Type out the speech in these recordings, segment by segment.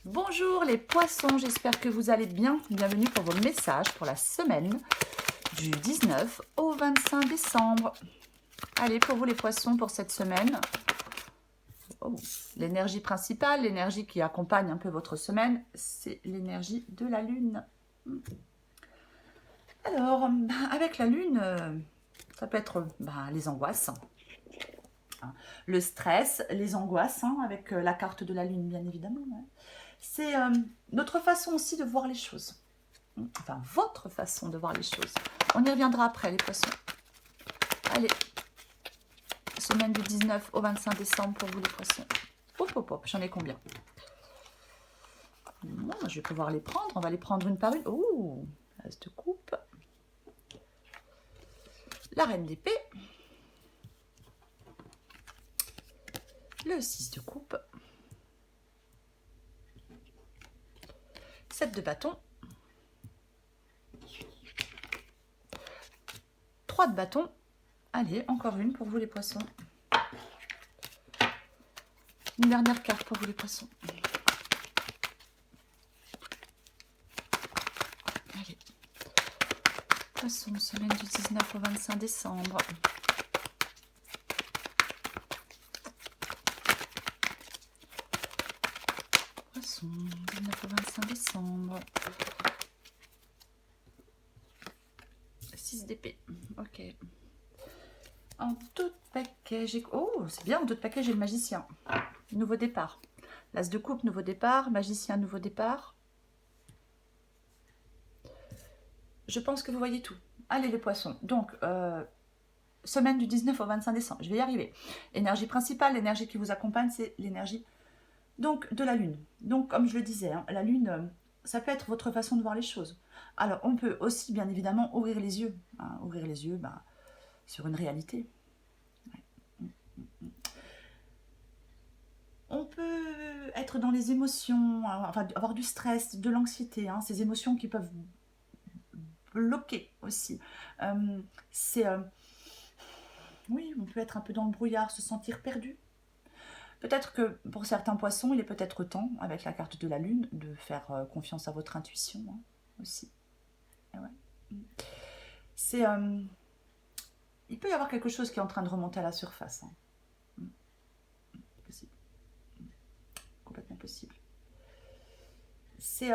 Bonjour les poissons, j'espère que vous allez bien. Bienvenue pour vos messages pour la semaine du 19 au 25 décembre. Allez, pour vous les poissons pour cette semaine. Oh, l'énergie principale, l'énergie qui accompagne un peu votre semaine, c'est l'énergie de la lune. Alors, avec la lune, ça peut être les angoisses, le stress, les angoisses, avec la carte de la lune bien évidemment. C'est notre façon aussi de voir les choses. Enfin, votre façon de voir les choses. On y reviendra après, les poissons. Allez, semaine du 19 au 25 décembre pour vous, les poissons. Hop, hop, hop, j'en ai combien? Bon, je vais pouvoir les prendre. On va les prendre une par une. Oh, as de coupe. La reine d'épée. Le 6 de coupe. 7 de bâton. 3 de bâton. Allez, encore une pour vous, les poissons. Une dernière carte pour vous, les poissons. Allez. Poissons, semaine du 19 au 25 décembre. Poissons, 19 au 25 décembre. 6 d'épée. Ok. En tout paquet, j'ai... Oh, c'est bien, en tout paquet, j'ai le magicien. Nouveau départ. L'as de coupe, nouveau départ. Magicien, nouveau départ. Je pense que vous voyez tout. Allez, les poissons. Donc, semaine du 19 au 25 décembre. Je vais y arriver. Énergie principale, l'énergie qui vous accompagne, c'est l'énergie donc de la lune. Donc, comme je le disais, la lune, ça peut être votre façon de voir les choses. Alors, on peut aussi, bien évidemment, ouvrir les yeux. Ouvrir les yeux sur une réalité. On peut être dans les émotions, enfin avoir du stress, de l'anxiété, ces émotions qui peuvent bloquer aussi. Oui, on peut être un peu dans le brouillard, se sentir perdu. Peut-être que pour certains poissons, il est peut-être temps, avec la carte de la lune, de faire confiance à votre intuition aussi. Et ouais. C'est, il peut y avoir quelque chose qui est en train de remonter à la surface. Possible. Complètement possible. C'est...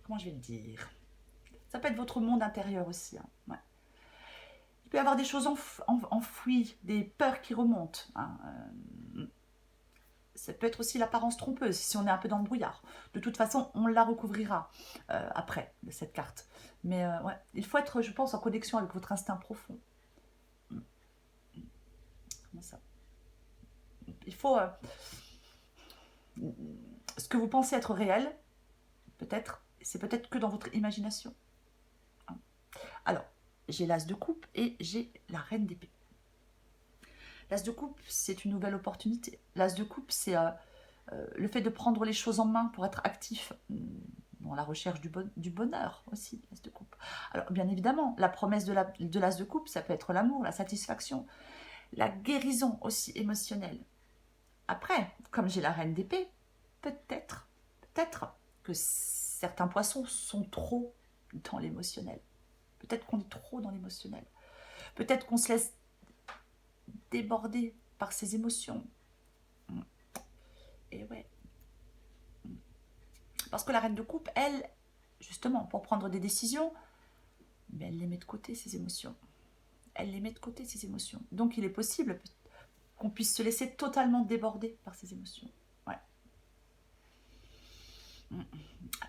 comment je vais le dire? Ça peut être votre monde intérieur aussi. Ouais. Il peut y avoir des choses enfouies, des peurs qui remontent. Ça peut être aussi l'apparence trompeuse, si on est un peu dans le brouillard. De toute façon, on la recouvrira après, cette carte. Mais ouais, il faut être, je pense, en connexion avec votre instinct profond. Comment ça? Il faut... ce que vous pensez être réel, peut-être, c'est peut-être que dans votre imagination. Alors, j'ai l'as de coupe et j'ai la reine d'épée. L'as de coupe, c'est une nouvelle opportunité. L'as de coupe, c'est le fait de prendre les choses en main pour être actif dans la recherche du bonheur aussi, l'as de coupe. Alors, bien évidemment, la promesse de l'as de coupe, ça peut être l'amour, la satisfaction, la guérison aussi émotionnelle. Après, comme j'ai la reine d'épée, peut-être que certains poissons sont trop dans l'émotionnel. Peut-être qu'on est trop dans l'émotionnel. Peut-être qu'on se laisse déborder par ses émotions. Et ouais. Parce que la reine de coupe, elle, justement, pour prendre des décisions, mais elle les met de côté, ses émotions. Elle les met de côté, ses émotions. Donc, il est possible qu'on puisse se laisser totalement déborder par ses émotions. Ouais.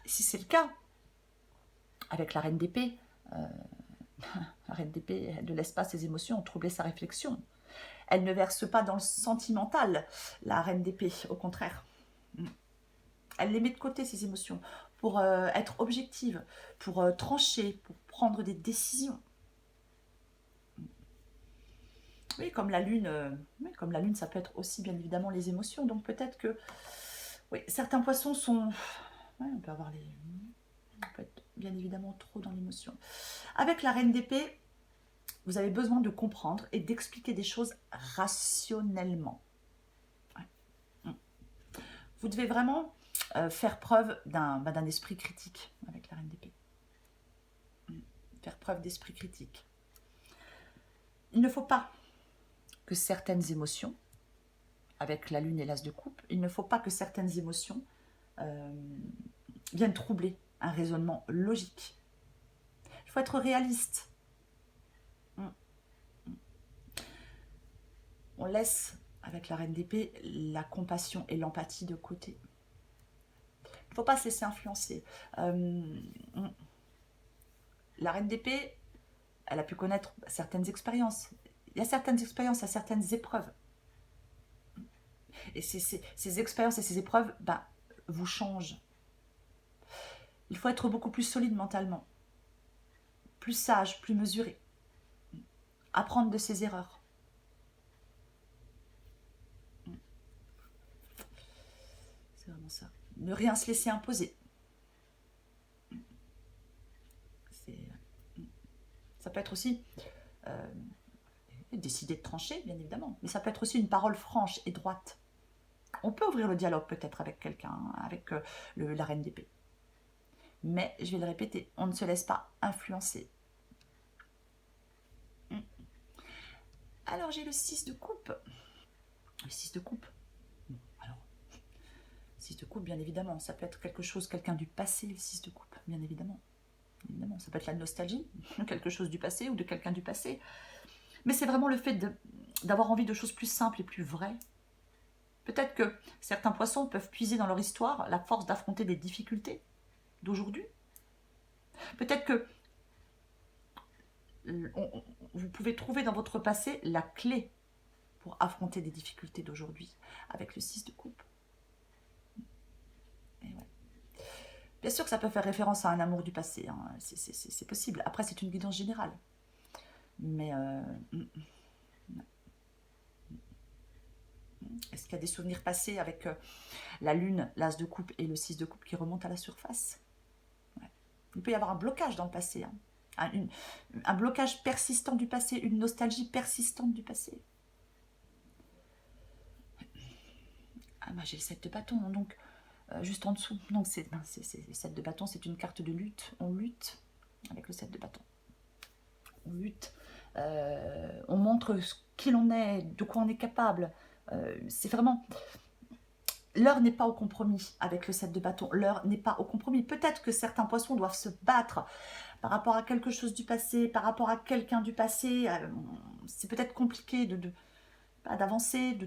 Si c'est le cas, avec la reine d'épée, la reine d'épée ne laisse pas ses émotions troubler sa réflexion. Elle ne verse pas dans le sentimental, la reine d'épée, au contraire. Elle les met de côté, ses émotions, pour être objective, pour trancher, pour prendre des décisions. Oui, comme la lune, ça peut être aussi bien évidemment les émotions. Donc peut-être que oui, certains poissons sont... Ouais, on peut être bien évidemment trop dans l'émotion. Avec la reine d'épée, vous avez besoin de comprendre et d'expliquer des choses rationnellement. Ouais. Vous devez vraiment faire preuve d'un esprit critique avec la reine d'épée. Faire preuve d'esprit critique. Il ne faut pas que certaines émotions, avec la lune et l'as de coupe, il ne faut pas que certaines émotions viennent troubler un raisonnement logique. Il faut être réaliste. On laisse, avec la reine d'épée, la compassion et l'empathie de côté. Il ne faut pas se laisser influencer. La reine d'épée, elle a pu connaître certaines expériences. Il y a certaines expériences, il y a certaines épreuves. Et ces expériences et ces épreuves vous changent. Il faut être beaucoup plus solide mentalement, plus sage, plus mesuré. Apprendre de ses erreurs. C'est vraiment ça. Ne rien se laisser imposer. Ça peut être aussi décider de trancher, bien évidemment, mais ça peut être aussi une parole franche et droite. On peut ouvrir le dialogue peut-être avec quelqu'un, avec la reine d'épée. Mais, je vais le répéter, on ne se laisse pas influencer. Alors, j'ai le 6 de coupe. Le 6 de coupe. Alors, 6 de coupe, bien évidemment, ça peut être quelque chose, quelqu'un du passé, le 6 de coupe, bien évidemment. Évidemment, ça peut être la nostalgie, quelque chose du passé ou de quelqu'un du passé. Mais c'est vraiment le fait d'avoir envie de choses plus simples et plus vraies. Peut-être que certains poissons peuvent puiser dans leur histoire la force d'affronter des difficultés d'aujourd'hui. Peut-être que vous pouvez trouver dans votre passé la clé pour affronter des difficultés d'aujourd'hui avec le 6 de coupe. Et ouais. Bien sûr que ça peut faire référence à un amour du passé, hein. C'est possible. Après, c'est une guidance générale. Mais est-ce qu'il y a des souvenirs passés avec la lune, l'as de coupe et le 6 de coupe qui remontent à la surface? Ouais. Il peut y avoir un blocage dans le passé, hein. Un blocage persistant du passé, une nostalgie persistante du passé. Ah bah j'ai le 7 de bâton, donc juste en dessous. Donc le 7 de bâton, c'est une carte de lutte. On lutte avec le 7 de bâton. On lutte. On montre qui l'on est, de quoi on est capable. C'est vraiment... L'heure n'est pas au compromis avec le 7 de bâton. L'heure n'est pas au compromis. Peut-être que certains poissons doivent se battre par rapport à quelque chose du passé, par rapport à quelqu'un du passé. C'est peut-être compliqué d'avancer, de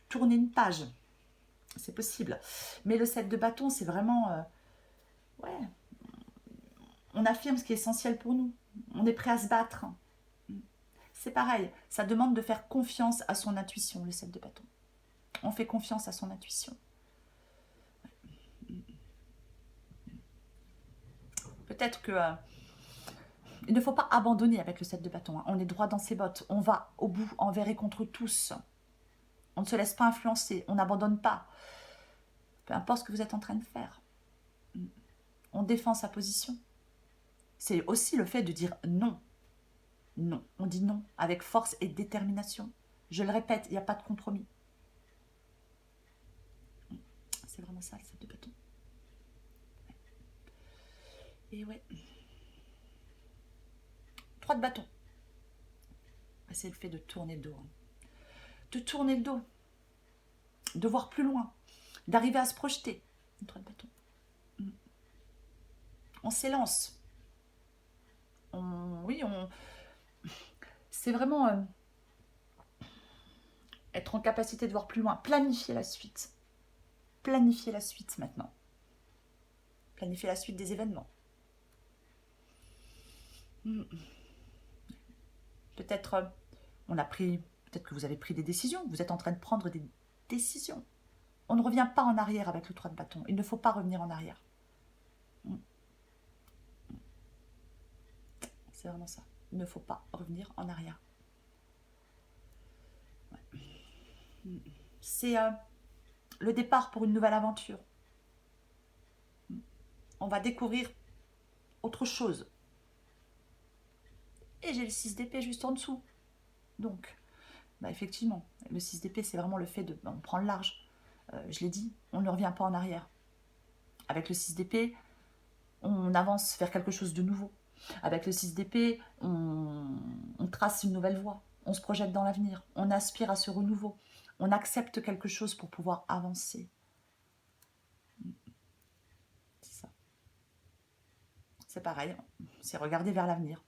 tourner une page. C'est possible. Mais le 7 de bâton, c'est vraiment... ouais. On affirme ce qui est essentiel pour nous. On est prêt à se battre. C'est pareil. Ça demande de faire confiance à son intuition, le 7 de bâton. On fait confiance à son intuition. Peut-être que... il ne faut pas abandonner avec le 7 de bâton. Hein. On est droit dans ses bottes. On va au bout, envers et contre tous. On ne se laisse pas influencer. On n'abandonne pas. Peu importe ce que vous êtes en train de faire. On défend sa position. C'est aussi le fait de dire non. Non. On dit non avec force et détermination. Je le répète, il n'y a pas de compromis. C'est vraiment ça, le 7 de bâton. Et ouais. 3 de bâton. C'est le fait de tourner le dos. Hein. De tourner le dos. De voir plus loin. D'arriver à se projeter. 3 de bâton. On s'élance. C'est vraiment être en capacité de voir plus loin. Planifier la suite. Planifier la suite maintenant. Planifier la suite des événements. Peut-être peut-être que vous avez pris des décisions. Vous êtes en train de prendre des décisions. On ne revient pas en arrière avec le 3 de bâton. Il ne faut pas revenir en arrière. C'est vraiment ça. Il ne faut pas revenir en arrière. Ouais. C'est le départ pour une nouvelle aventure. On va découvrir autre chose. Et j'ai le 6 d'épée juste en dessous. Donc, effectivement, le 6 d'épée, c'est vraiment le fait de... on prend le large. Je l'ai dit, on ne revient pas en arrière. Avec le 6 d'épée, on avance vers quelque chose de nouveau. Avec le 6 d'épée, on trace une nouvelle voie. On se projette dans l'avenir. On aspire à ce renouveau. On accepte quelque chose pour pouvoir avancer. C'est ça. C'est pareil, c'est regarder vers l'avenir.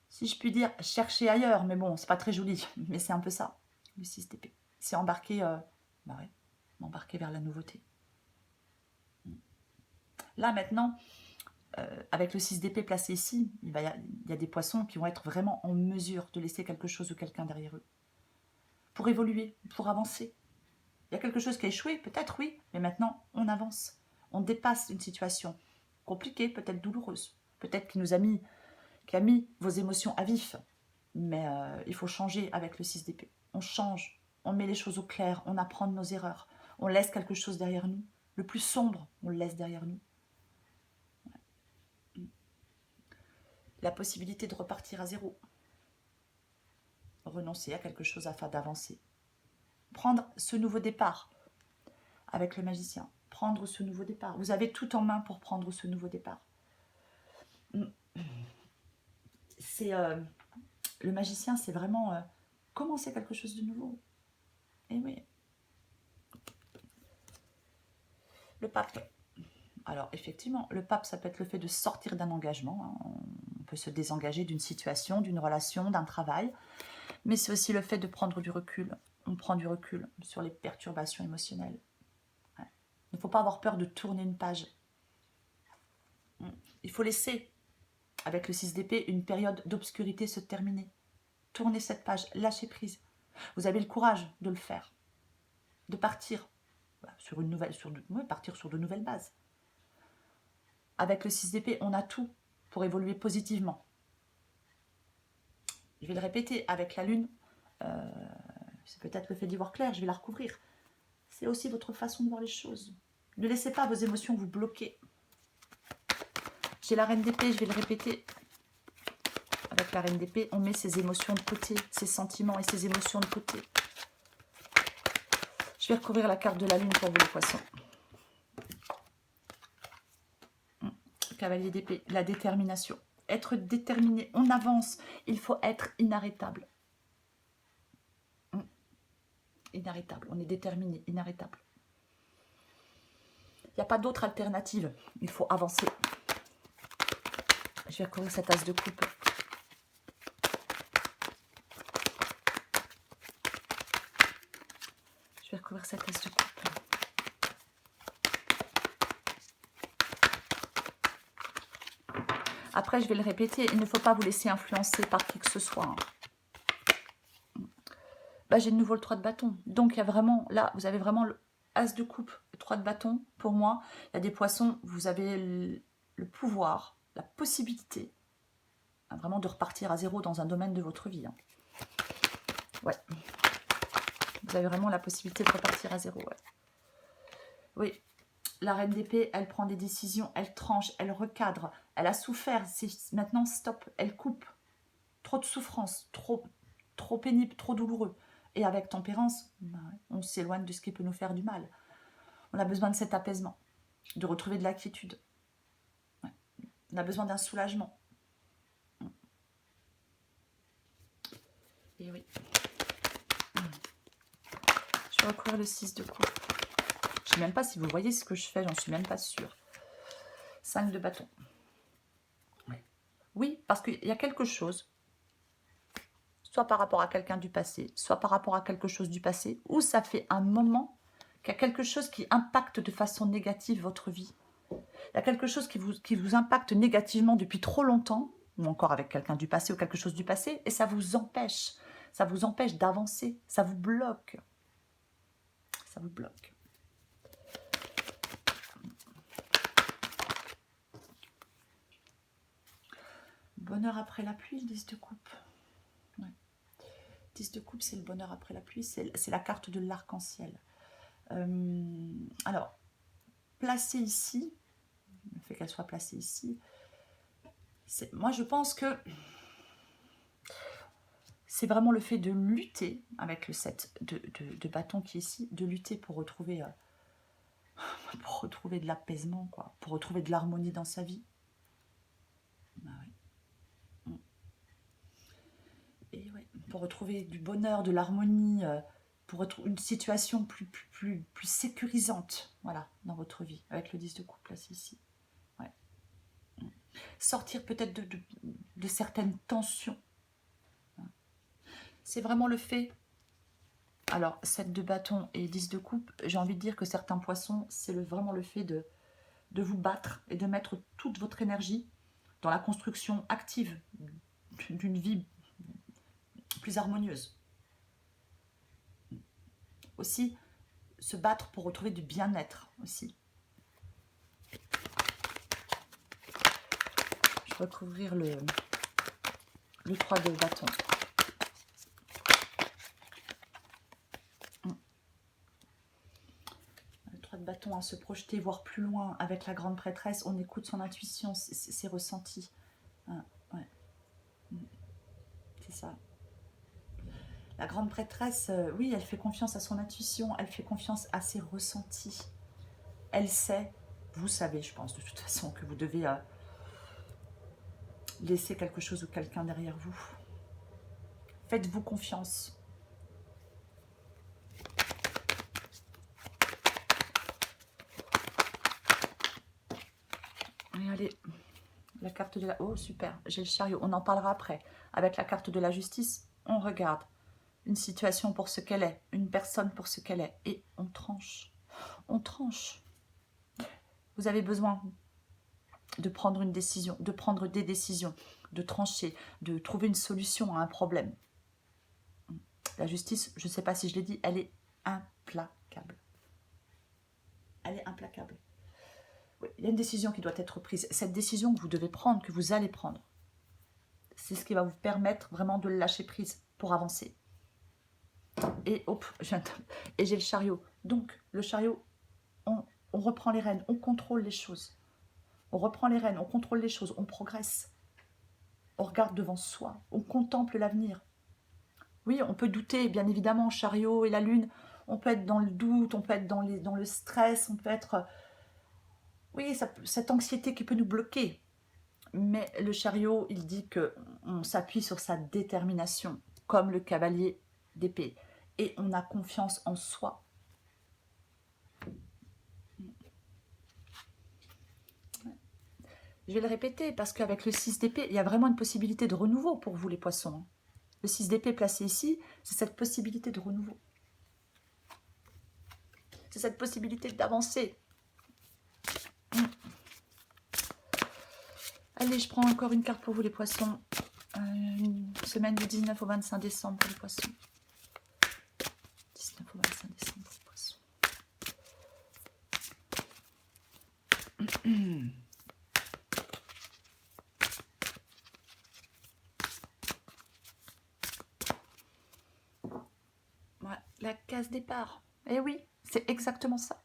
Si je puis dire, chercher ailleurs, mais bon, c'est pas très joli, mais c'est un peu ça, le 6 d'épée. C'est embarquer, m'embarquer vers la nouveauté. Là, maintenant, avec le 6 d'épée placé ici, il y a des poissons qui vont être vraiment en mesure de laisser quelque chose ou quelqu'un derrière eux. Pour évoluer, pour avancer. Il y a quelque chose qui a échoué, peut-être oui, mais maintenant, on avance. On dépasse une situation compliquée, peut-être douloureuse, peut-être qui a mis vos émotions à vif. Mais il faut changer avec le 6 d'épée. On change, on met les choses au clair, on apprend de nos erreurs, on laisse quelque chose derrière nous. Le plus sombre, on le laisse derrière nous. La possibilité de repartir à zéro. Renoncer à quelque chose afin d'avancer. Prendre ce nouveau départ avec le magicien. Prendre ce nouveau départ. Vous avez tout en main pour prendre ce nouveau départ. C'est le magicien, c'est vraiment commencer quelque chose de nouveau. Et oui. Le pape. Alors effectivement, le pape, ça peut être le fait de sortir d'un engagement. Hein. On peut se désengager d'une situation, d'une relation, d'un travail. Mais c'est aussi le fait de prendre du recul. On prend du recul sur les perturbations émotionnelles. Ouais. Il ne faut pas avoir peur de tourner une page. Il faut laisser, avec le 6 d'épée, une période d'obscurité se terminer. Tournez cette page, lâchez prise. Vous avez le courage de le faire, de partir sur une nouvelle, partir sur de nouvelles bases. Avec le 6 d'épée, on a tout pour évoluer positivement. Je vais le répéter, avec la lune, c'est peut-être le fait d'y voir clair, je vais la recouvrir. C'est aussi votre façon de voir les choses. Ne laissez pas vos émotions vous bloquer. J'ai la reine d'épée, je vais le répéter. Avec la reine d'épée, on met ses émotions de côté, ses sentiments et ses émotions de côté. Je vais recouvrir la carte de la lune pour vous les poissons. Cavalier d'épée, la détermination. Être déterminé, on avance. Il faut être inarrêtable. Inarrêtable, on est déterminé, inarrêtable. Il n'y a pas d'autre alternative. Il faut avancer. Je vais recouvrir cette as de coupe. Je vais recouvrir cette as de coupe. Après, je vais le répéter, il ne faut pas vous laisser influencer par qui que ce soit. Bah, j'ai de nouveau le 3 de bâton. Donc, il y a vraiment, là, vous avez vraiment le as de coupe, le 3 de bâton. Pour moi, il y a des poissons, vous avez le pouvoir, la possibilité, vraiment de repartir à zéro dans un domaine de votre vie. Ouais. Vous avez vraiment la possibilité de repartir à zéro. Ouais. Oui. La reine d'épée, elle prend des décisions, elle tranche, elle recadre. Elle a souffert, c'est maintenant stop, elle coupe. Trop de souffrance, trop pénible, trop douloureux. Et avec tempérance, on s'éloigne de ce qui peut nous faire du mal. On a besoin de cet apaisement, de retrouver de la quiétude. Ouais. On a besoin d'un soulagement. Et oui. Je vais recouvrir le 6 de coupe. Je ne sais même pas si vous voyez ce que je fais, j'en suis même pas sûre. 5 de bâton. Oui, parce qu'il y a quelque chose, soit par rapport à quelqu'un du passé, soit par rapport à quelque chose du passé, où ça fait un moment qu'il y a quelque chose qui impacte de façon négative votre vie. Il y a quelque chose qui vous impacte négativement depuis trop longtemps, ou encore avec quelqu'un du passé ou quelque chose du passé, et ça vous empêche d'avancer, ça vous bloque. Ça vous bloque. Bonheur après la pluie, 10 de coupe. Ouais. 10 de coupe, c'est le bonheur après la pluie, c'est la carte de l'arc-en-ciel. Alors, placée ici, le fait qu'elle soit placée ici, moi je pense que c'est vraiment le fait de lutter avec le 7 de bâton qui est ici, de lutter pour retrouver de l'apaisement, quoi, pour retrouver de l'harmonie dans sa vie. Ah ouais. Et ouais, pour retrouver du bonheur, de l'harmonie, pour retrouver une situation plus sécurisante, voilà, dans votre vie, avec le 10 de coupe placé ici. Ouais. Sortir peut-être de certaines tensions. C'est vraiment le fait. Alors, 7 de bâton et 10 de coupe, j'ai envie de dire que certains poissons, c'est vraiment le fait de vous battre et de mettre toute votre énergie dans la construction active d'une vie plus harmonieuse. Aussi, se battre pour retrouver du bien-être aussi. Je vais recouvrir le 3 de bâton. Le 3 de bâton, à se projeter, voir plus loin avec la grande prêtresse. On écoute son intuition, ses ressentis. Ouais. C'est ça. La grande prêtresse, oui, elle fait confiance à son intuition, elle fait confiance à ses ressentis. Elle sait, vous savez, je pense de toute façon, que vous devez laisser quelque chose ou quelqu'un derrière vous. Faites-vous confiance. Et allez, la carte de la... Oh, super, j'ai le chariot, on en parlera après. Avec la carte de la justice, on regarde une situation pour ce qu'elle est, une personne pour ce qu'elle est, et on tranche. On tranche. Vous avez besoin de prendre une décision, de prendre des décisions, de trancher, de trouver une solution à un problème. La justice, je ne sais pas si je l'ai dit, elle est implacable. Elle est implacable. Oui, il y a une décision qui doit être prise. Cette décision que vous devez prendre, que vous allez prendre, c'est ce qui va vous permettre vraiment de lâcher prise pour avancer. Et hop, j'ai le chariot. Donc, le chariot, on reprend les rênes, on contrôle les choses. On reprend les rênes, on contrôle les choses, on progresse. On regarde devant soi, on contemple l'avenir. Oui, on peut douter, bien évidemment, chariot et la lune, on peut être dans le doute, on peut être dans le stress, on peut être... Oui, cette anxiété qui peut nous bloquer. Mais le chariot, il dit qu'on s'appuie sur sa détermination, comme le cavalier d'épée. Et on a confiance en soi. Je vais le répéter, parce qu'avec le 6 d'épée, il y a vraiment une possibilité de renouveau pour vous, les poissons. Le 6 d'épée placé ici, c'est cette possibilité de renouveau. C'est cette possibilité d'avancer. Allez, je prends encore une carte pour vous, les poissons. Une semaine du 19 au 25 décembre pour les poissons. 19 au 25 décembre pour les poissons. Voilà, la case départ. Eh oui, c'est exactement ça.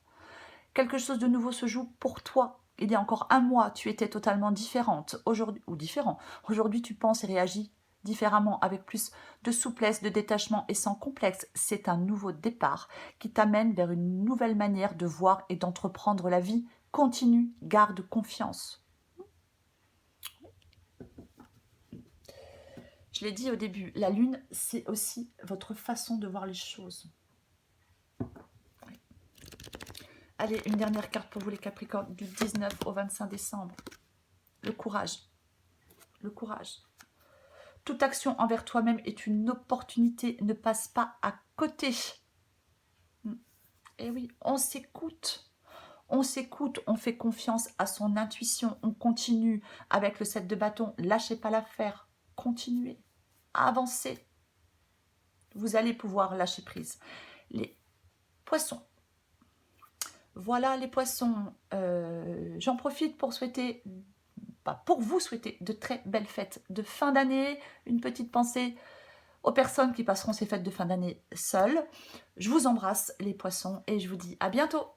Quelque chose de nouveau se joue pour toi. Il y a encore un mois, tu étais totalement différente. Aujourd'hui, ou différent. Aujourd'hui, tu penses et réagis différemment, avec plus de souplesse, de détachement et sans complexe. C'est un nouveau départ qui t'amène vers une nouvelle manière de voir et d'entreprendre la vie. Continue, garde confiance. Je l'ai dit au début, la lune, c'est aussi votre façon de voir les choses. Allez, une dernière carte pour vous, les Capricornes, du 19 au 25 décembre. Le courage. Le courage. Toute action envers toi-même est une opportunité, ne passe pas à côté. Et oui, on s'écoute. On s'écoute, on fait confiance à son intuition, on continue avec le 7 de bâton. Lâchez pas l'affaire, continuez, avancez. Vous allez pouvoir lâcher prise. Les poissons. Voilà les poissons. J'en profite pour souhaiter... pour vous souhaiter de très belles fêtes de fin d'année, une petite pensée aux personnes qui passeront ces fêtes de fin d'année seules. Je vous embrasse les poissons et je vous dis à bientôt.